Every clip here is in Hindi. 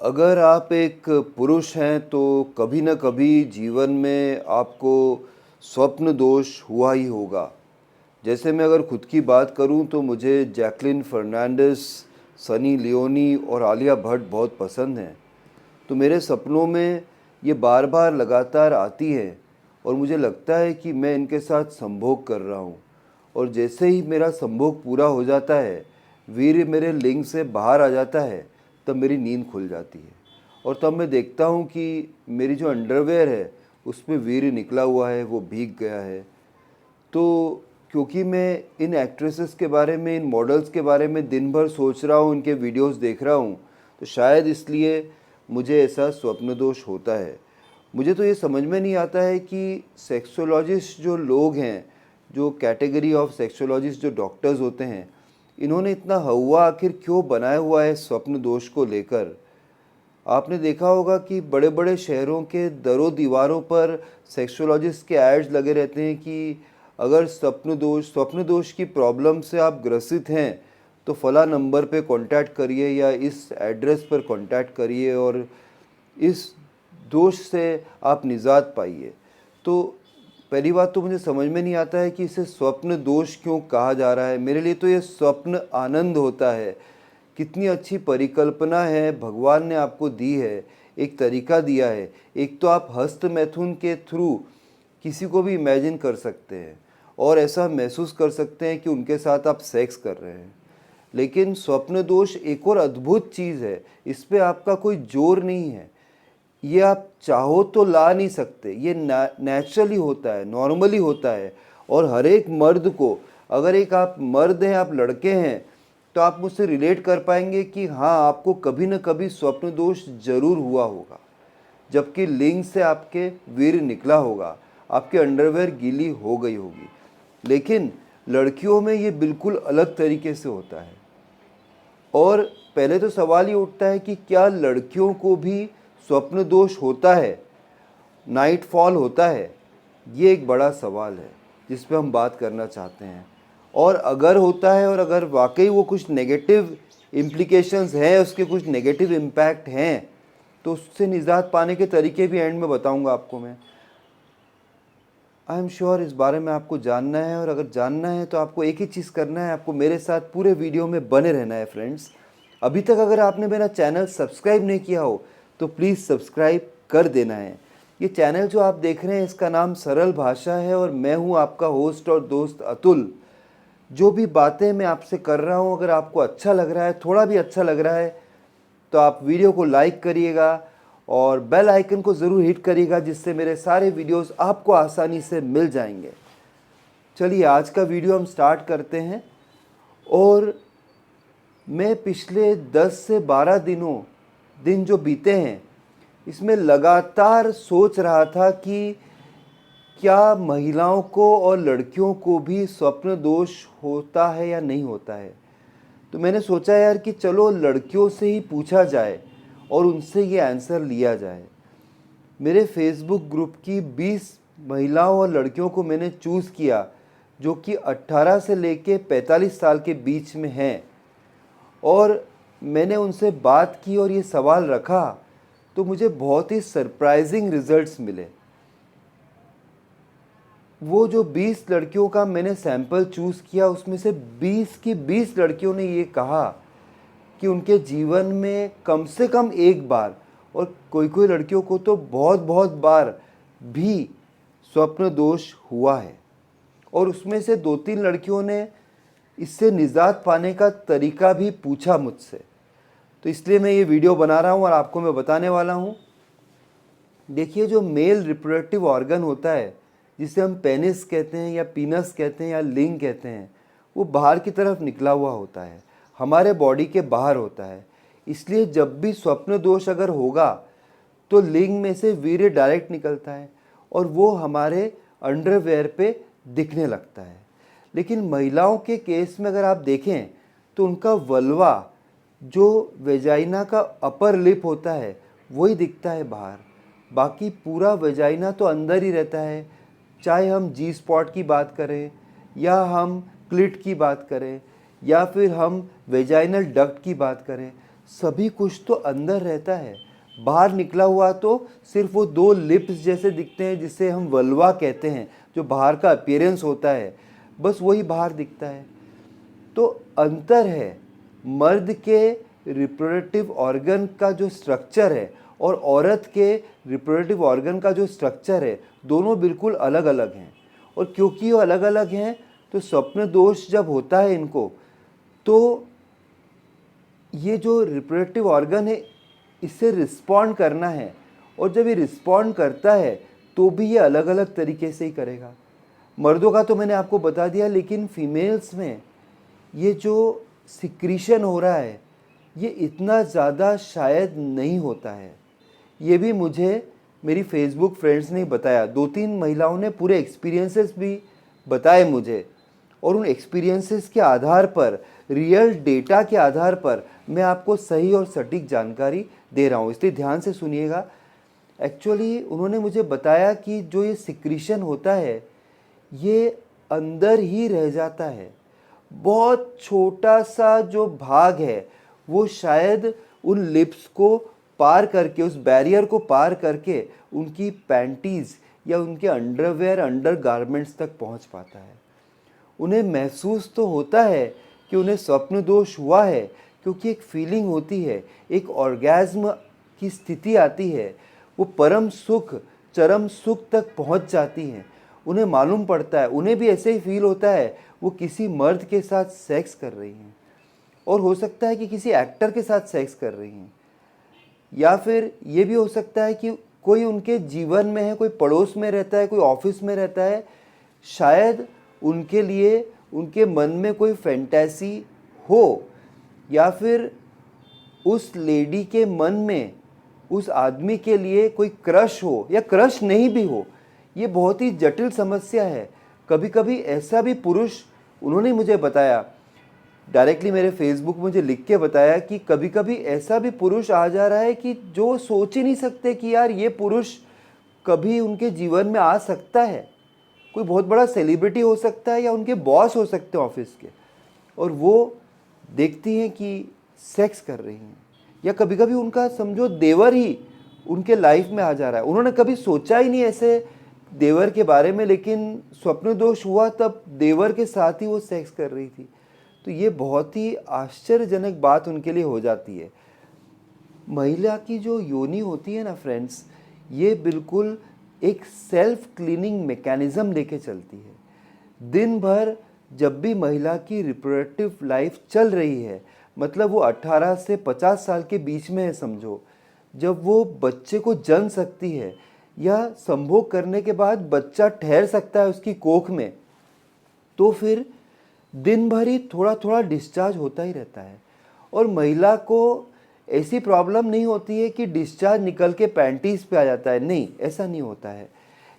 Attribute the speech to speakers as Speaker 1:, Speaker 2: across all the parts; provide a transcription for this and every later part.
Speaker 1: अगर आप एक पुरुष हैं तो कभी न कभी जीवन में आपको स्वप्न दोष हुआ ही होगा। जैसे मैं अगर खुद की बात करूं तो मुझे जैकलिन फर्नांडिस, सनी लियोनी और आलिया भट्ट बहुत पसंद हैं। तो मेरे सपनों में ये बार-बार लगातार आती हैं और मुझे लगता है कि मैं इनके साथ संभोग कर रहा हूँ। और जैसे ही मेरा संभोग पूरा हो जाता है, वीर्य मेरे लिंग से बाहर आ जाता है, तब मेरी नींद खुल जाती है। और तब मैं देखता हूँ कि मेरी जो अंडरवियर है, उसमें वीर्य निकला हुआ है, वो भीग गया है। तो क्योंकि मैं इन एक्ट्रेसेस के बारे में, इन मॉडल्स के बारे में दिन भर सोच रहा हूँ, इनके वीडियोस देख रहा हूँ, तो शायद इसलिए मुझे ऐसा स्वप्न दोष होता है। मुझे तो ये समझ में नहीं आता है कि सेक्सोलॉजिस्ट जो लोग हैं, जो कैटेगरी ऑफ सेक्सोलॉजिस्ट जो डॉक्टर्स होते हैं, इन्होंने इतना हौवा आखिर क्यों बनाया हुआ है स्वप्न दोष को लेकर। आपने देखा होगा कि बड़े-बड़े शहरों के दरों दीवारों पर सेक्सोलॉजिस्ट के एड्स लगे रहते हैं कि अगर स्वप्न दोष की प्रॉब्लम से आप ग्रसित हैं तो फला नंबर पे कांटेक्ट करिए या इस एड्रेस पर कांटेक्ट करिए और इस दोष से आप निजात पाइए। तो पहली बात तो मुझे समझ में नहीं आता है कि इसे स्वप्न दोष क्यों कहा जा रहा है। मेरे लिए तो ये स्वप्न आनंद होता है। कितनी अच्छी परिकल्पना है भगवान ने आपको दी है, एक तरीका दिया है। एक तो आप हस्त मैथुन के थ्रू किसी को भी इमेजिन कर सकते हैं और ऐसा महसूस कर सकते हैं कि उनके साथ आप सेक्स कर रहे हैं। लेकिन स्वप्न दोष एक और अद्भुत चीज़ है, इस पे आपका कोई जोर नहीं है। ये आप चाहो तो ला नहीं सकते, ये नेचुरली होता है, नॉर्मली होता है। और हर एक मर्द को, अगर एक आप मर्द हैं, आप लड़के हैं, तो आप मुझसे रिलेट कर पाएंगे कि हाँ, आपको कभी न कभी स्वप्न दोष जरूर हुआ होगा। जबकि लिंग से आपके वीर्य निकला होगा, आपके अंडरवेयर गीली हो गई होगी। लेकिन लड़कियों में ये बिल्कुल अलग तरीके से होता है। और पहले तो सवाल ये उठता है कि क्या लड़कियों को भी स्वप्न दोष होता है, नाइट फॉल होता है? ये एक बड़ा सवाल है जिस पे हम बात करना चाहते हैं। और अगर होता है और अगर वाकई वो कुछ नेगेटिव इम्प्लीकेशंस हैं, उसके कुछ नेगेटिव इम्पैक्ट हैं, तो उससे निजात पाने के तरीके भी एंड में बताऊंगा आपको मैं। आई एम श्योर इस बारे में आपको जानना है, और अगर जानना है तो आपको एक ही चीज़ करना है, आपको मेरे साथ पूरे वीडियो में बने रहना है फ्रेंड्स। अभी तक अगर आपने मेरा चैनल सब्सक्राइब नहीं किया हो तो प्लीज़ सब्सक्राइब कर देना है। ये चैनल जो आप देख रहे हैं, इसका नाम सरल भाषा है और मैं हूँ आपका होस्ट और दोस्त अतुल। जो भी बातें मैं आपसे कर रहा हूँ, अगर आपको अच्छा लग रहा है, थोड़ा भी अच्छा लग रहा है, तो आप वीडियो को लाइक करिएगा और बेल आइकन को ज़रूर हिट करिएगा, जिससे मेरे सारे वीडियोस आपको आसानी से मिल जाएंगे। चलिए आज का वीडियो हम स्टार्ट करते हैं। और मैं पिछले 10 से 12 दिन जो बीते हैं, इसमें लगातार सोच रहा था कि क्या महिलाओं को और लड़कियों को भी स्वप्न दोष होता है या नहीं होता है। तो मैंने सोचा यार कि चलो लड़कियों से ही पूछा जाए और उनसे ये आंसर लिया जाए। मेरे फेसबुक ग्रुप की 20 महिलाओं और लड़कियों को मैंने चूज़ किया जो कि 18 से लेके 45 साल के बीच में हैं, और मैंने उनसे बात की और ये सवाल रखा, तो मुझे बहुत ही सरप्राइजिंग रिजल्ट्स मिले। वो जो 20 लड़कियों का मैंने सैंपल चूज़ किया, उसमें से 20 की 20 लड़कियों ने ये कहा कि उनके जीवन में कम से कम एक बार, और कोई लड़कियों को तो बहुत बहुत बार भी स्वप्न दोष हुआ है। और उसमें से 2-3 लड़कियों ने इससे निजात पाने का तरीका भी पूछा मुझसे। तो इसलिए मैं ये वीडियो बना रहा हूँ और आपको मैं बताने वाला हूँ। देखिए, जो मेल रिप्रोडक्टिव ऑर्गन होता है, जिसे हम पेनिस कहते हैं या पीनस कहते हैं या लिंग कहते हैं, वो बाहर की तरफ निकला हुआ होता है, हमारे बॉडी के बाहर होता है। इसलिए जब भी स्वप्न दोष अगर होगा तो लिंग में से वीर्य डायरेक्ट निकलता है और वो हमारे अंडरवेयर पे दिखने लगता है। लेकिन महिलाओं के केस में अगर आप देखें तो उनका वल्वा, जो वेजाइना का अपर लिप होता है, वही दिखता है बाहर। बाकी पूरा वेजाइना तो अंदर ही रहता है। चाहे हम जी स्पॉट की बात करें या हम क्लिट की बात करें या फिर हम वेजाइनल डक्ट की बात करें, सभी कुछ तो अंदर रहता है, बाहर निकला हुआ तो सिर्फ वो 2 लिप्स जैसे दिखते हैं जिसे हम वल्वा कहते हैं, जो बाहर का अपीयरेंस होता है, बस वही बाहर दिखता है। तो अंतर है मर्द के रिप्रोडक्टिव ऑर्गन का जो स्ट्रक्चर है और औरत के रिप्रोडक्टिव ऑर्गन का जो स्ट्रक्चर है, दोनों बिल्कुल अलग अलग हैं। और क्योंकि वो अलग अलग हैं तो स्वप्न दोष जब होता है इनको, तो ये जो रिप्रोडक्टिव ऑर्गन है इससे रिस्पॉन्ड करना है, और जब ये रिस्पॉन्ड करता है तो भी ये अलग अलग तरीके से ही करेगा। मर्दों का तो मैंने आपको बता दिया, लेकिन फीमेल्स में ये जो सिक्रीशन हो रहा है ये इतना ज़्यादा शायद नहीं होता है। ये भी मुझे मेरी फेसबुक फ्रेंड्स ने बताया, 2-3 महिलाओं ने पूरे एक्सपीरियंसेस भी बताए मुझे, और उन एक्सपीरियंसेस के आधार पर, रियल डेटा के आधार पर मैं आपको सही और सटीक जानकारी दे रहा हूँ, इसलिए ध्यान से सुनिएगा। एक्चुअली उन्होंने मुझे बताया कि जो ये सिक्रीशन होता है ये अंदर ही रह जाता है, बहुत छोटा सा जो भाग है वो शायद उन लिप्स को पार करके, उस बैरियर को पार करके उनकी पैंटीज़ या उनके अंडरवेयर, अंडर गारमेंट्स तक पहुंच पाता है। उन्हें महसूस तो होता है कि उन्हें स्वप्न दोष हुआ है, क्योंकि एक फीलिंग होती है, एक ऑर्गेज्म की स्थिति आती है, वो परम सुख, चरम सुख तक पहुंच जाती हैं। उन्हें मालूम पड़ता है, उन्हें भी ऐसे ही फील होता है वो किसी मर्द के साथ सेक्स कर रही हैं, और हो सकता है कि किसी एक्टर के साथ सेक्स कर रही हैं, या फिर ये भी हो सकता है कि कोई उनके जीवन में है, कोई पड़ोस में रहता है, कोई ऑफिस में रहता है, शायद उनके लिए उनके मन में कोई फैंटेसी हो, या फिर उस लेडी के मन में उस आदमी के लिए कोई क्रश हो या क्रश नहीं भी हो। ये बहुत ही जटिल समस्या है। कभी कभी ऐसा भी पुरुष, उन्होंने मुझे बताया डायरेक्टली मेरे फेसबुक में मुझे लिख के बताया कि कभी कभी ऐसा भी पुरुष आ जा रहा है कि जो सोच ही नहीं सकते कि यार ये पुरुष कभी उनके जीवन में आ सकता है। कोई बहुत बड़ा सेलिब्रिटी हो सकता है या उनके बॉस हो सकते हैं ऑफिस के, और वो देखती हैं कि सेक्स कर रही हैं, या कभी कभी उनका समझो देवर ही उनके लाइफ में आ जा रहा है। उन्होंने कभी सोचा ही नहीं ऐसे देवर के बारे में, लेकिन स्वप्न दोष हुआ तब देवर के साथ ही वो सेक्स कर रही थी। तो ये बहुत ही आश्चर्यजनक बात उनके लिए हो जाती है। महिला की जो योनि होती है ना फ्रेंड्स, ये बिल्कुल एक सेल्फ क्लीनिंग मैकेनिज्म लेके चलती है। दिन भर जब भी महिला की रिप्रोडक्टिव लाइफ चल रही है, मतलब वो 18 से 50 साल के बीच में है समझो, जब वो बच्चे को जन्म सकती है या संभोग करने के बाद बच्चा ठहर सकता है उसकी कोख में, तो फिर दिन भर ही थोड़ा थोड़ा डिस्चार्ज होता ही रहता है। और महिला को ऐसी प्रॉब्लम नहीं होती है कि डिस्चार्ज निकल के पैंटीज पे आ जाता है, नहीं, ऐसा नहीं होता है।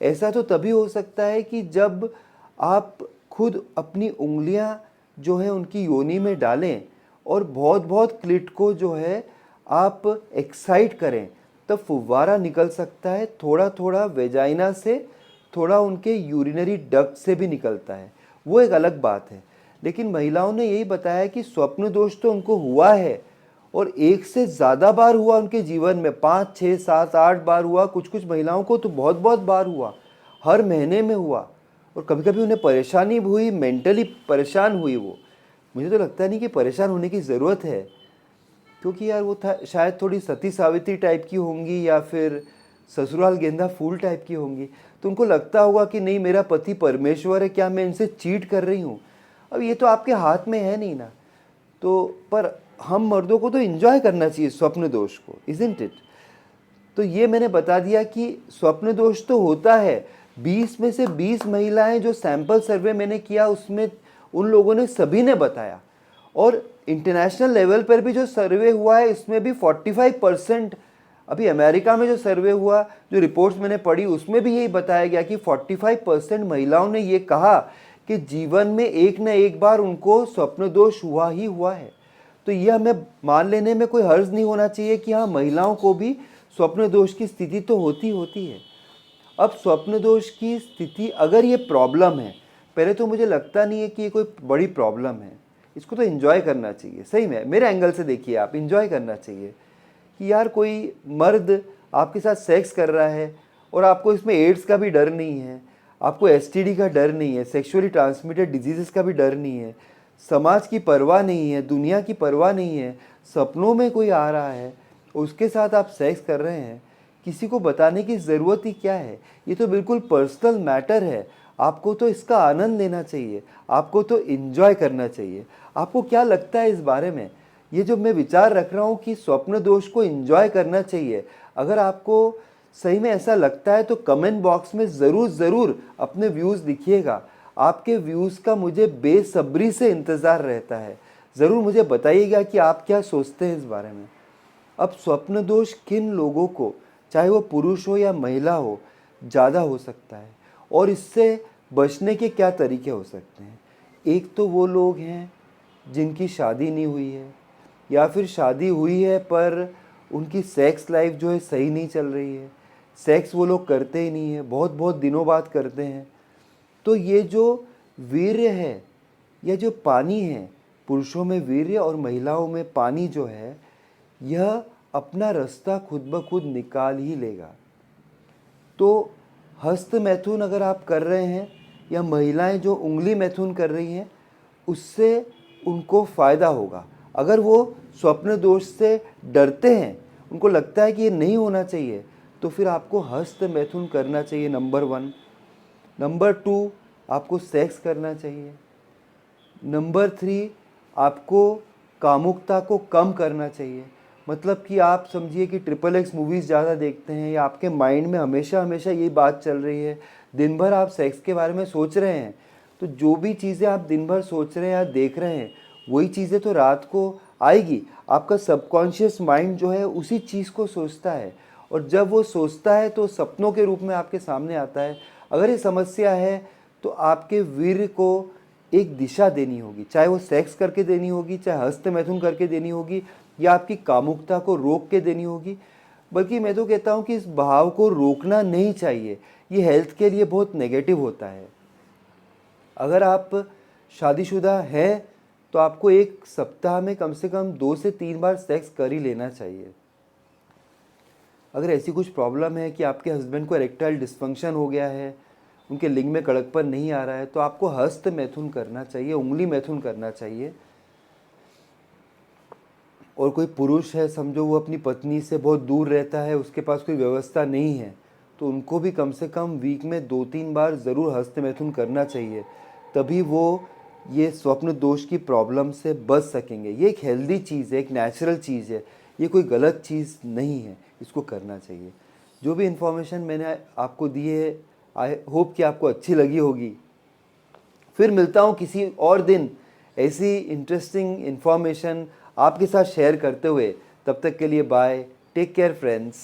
Speaker 1: ऐसा तो तभी हो सकता है कि जब आप खुद अपनी उंगलियां जो है उनकी योनि में डालें और बहुत बहुत क्लिट को जो है आप एक्साइट करें, तब फुव्वारा निकल सकता है, थोड़ा थोड़ा वेजाइना से, थोड़ा उनके यूरिनरी डक्ट से भी निकलता है, वो एक अलग बात है। लेकिन महिलाओं ने यही बताया कि स्वप्न दोष तो उनको हुआ है, और एक से ज़्यादा बार हुआ उनके जीवन में, 5, 6, 7, 8 बार हुआ, कुछ कुछ महिलाओं को तो बहुत बहुत बार हुआ, हर महीने में हुआ, और कभी कभी उन्हें परेशानी भी हुई, मेंटली परेशान हुई। वो मुझे तो लगता नहीं कि परेशान होने की ज़रूरत है, क्योंकि यार वो शायद थोड़ी सती सावित्री टाइप की होंगी या फिर ससुराल गेंदा फूल टाइप की होंगी, तो उनको लगता होगा कि नहीं मेरा पति परमेश्वर है, क्या मैं इनसे चीट कर रही हूँ। अब ये तो आपके हाथ में है नहीं ना, तो पर हम मर्दों को तो एंजॉय करना चाहिए स्वप्न दोष को, इज़न्ट इट। तो ये मैंने बता दिया कि स्वप्न दोष तो होता है। 20 में से 20 महिलाएं जो सैंपल सर्वे मैंने किया उसमें उन लोगों ने सभी ने बताया, और इंटरनेशनल लेवल पर भी जो सर्वे हुआ है इसमें भी 45%, अभी अमेरिका में जो सर्वे हुआ, जो रिपोर्ट्स मैंने पढ़ी उसमें भी यही बताया गया कि 45% महिलाओं ने ये कहा कि जीवन में एक न एक बार उनको स्वप्न दोष हुआ ही हुआ है। तो यह हमें मान लेने में कोई हर्ज नहीं होना चाहिए कि हाँ महिलाओं को भी स्वप्न दोष की स्थिति तो होती है। अब स्वप्न दोष की स्थिति, अगर ये प्रॉब्लम है, पहले तो मुझे लगता नहीं है कि ये कोई बड़ी प्रॉब्लम है, इसको तो एंजॉय करना चाहिए। सही में मेरे एंगल से देखिए, आप एंजॉय करना चाहिए कि यार कोई मर्द आपके साथ सेक्स कर रहा है और आपको इसमें एड्स का भी डर नहीं है, आपको एसटीडी का डर नहीं है, सेक्सुअली ट्रांसमिटेड डिजीज़ का भी डर नहीं है, समाज की परवाह नहीं है, दुनिया की परवाह नहीं है, सपनों में कोई आ रहा है उसके साथ आप सेक्स कर रहे हैं, किसी को बताने की ज़रूरत ही क्या है? ये तो बिल्कुल पर्सनल मैटर है। आपको तो इसका आनंद लेना चाहिए, आपको तो एंजॉय करना चाहिए। आपको क्या लगता है इस बारे में? ये जो मैं विचार रख रहा हूँ कि स्वप्न दोष को एंजॉय करना चाहिए, अगर आपको सही में ऐसा लगता है तो कमेंट बॉक्स में ज़रूर अपने व्यूज़ लिखिएगा। आपके व्यूज़ का मुझे बेसब्री से इंतज़ार रहता है। ज़रूर मुझे बताइएगा कि आप क्या सोचते हैं इस बारे में। अब स्वप्न दोष किन लोगों को, चाहे वो पुरुष हो या महिला हो, ज़्यादा हो सकता है और इससे बचने के क्या तरीके हो सकते हैं? एक तो वो लोग हैं जिनकी शादी नहीं हुई है या फिर शादी हुई है पर उनकी सेक्स लाइफ जो है सही नहीं चल रही है, सेक्स वो लोग करते ही नहीं है, बहुत दिनों बाद करते हैं। तो ये जो वीर्य है या जो पानी है, पुरुषों में वीर्य और महिलाओं में पानी जो है, यह अपना रास्ता खुद ब खुद निकाल ही लेगा। तो हस्त मैथुन अगर आप कर रहे हैं या महिलाएं जो उंगली मैथुन कर रही हैं, उससे उनको फ़ायदा होगा। अगर वो स्वप्न दोष से डरते हैं, उनको लगता है कि ये नहीं होना चाहिए, तो फिर आपको हस्त मैथुन करना चाहिए, नंबर 1। नंबर 2, आपको सेक्स करना चाहिए। नंबर 3, आपको कामुकता को कम करना चाहिए। मतलब कि आप समझिए कि XXX मूवीज़ ज़्यादा देखते हैं या आपके माइंड में हमेशा यही बात चल रही है, दिन भर आप सेक्स के बारे में सोच रहे हैं, तो जो भी चीज़ें आप दिन भर सोच रहे हैं या देख रहे हैं, वही चीज़ें तो रात को आएगी। आपका सबकॉन्शियस माइंड जो है उसी चीज़ को सोचता है और जब वो सोचता है तो सपनों के रूप में आपके सामने आता है। अगर ये समस्या है तो आपके वीर्य को एक दिशा देनी होगी, चाहे वो सेक्स करके देनी होगी, चाहे हस्त मैथुन करके देनी होगी या आपकी कामुकता को रोक के देनी होगी। बल्कि मैं तो कहता हूँ कि इस बहाव को रोकना नहीं चाहिए, ये हेल्थ के लिए बहुत नेगेटिव होता है। अगर आप शादीशुदा हैं तो आपको एक सप्ताह में कम से कम 2 से 3 बार सेक्स कर ही लेना चाहिए। अगर ऐसी कुछ प्रॉब्लम है कि आपके हस्बैंड को इरेक्टाइल डिस्फंक्शन हो गया है, उनके लिंग में कड़कपन नहीं आ रहा है, तो आपको हस्त मैथुन करना चाहिए, उंगली मैथुन करना चाहिए। और कोई पुरुष है, समझो वो अपनी पत्नी से बहुत दूर रहता है, उसके पास कोई व्यवस्था नहीं है, तो उनको भी कम से कम वीक में 2-3 बार ज़रूर हस्त मैथुन करना चाहिए, तभी वो ये स्वप्न दोष की प्रॉब्लम से बच सकेंगे। ये एक हेल्दी चीज़ है, एक नेचुरल चीज़ है, ये कोई गलत चीज़ नहीं है, इसको करना चाहिए। जो भी इन्फॉर्मेशन मैंने आपको दी है, आई होप कि आपको अच्छी लगी होगी। फिर मिलता हूँ किसी और दिन ऐसी इंटरेस्टिंग इन्फॉर्मेशन आपके साथ शेयर करते हुए। तब तक के लिए बाय, टेक केयर फ्रेंड्स।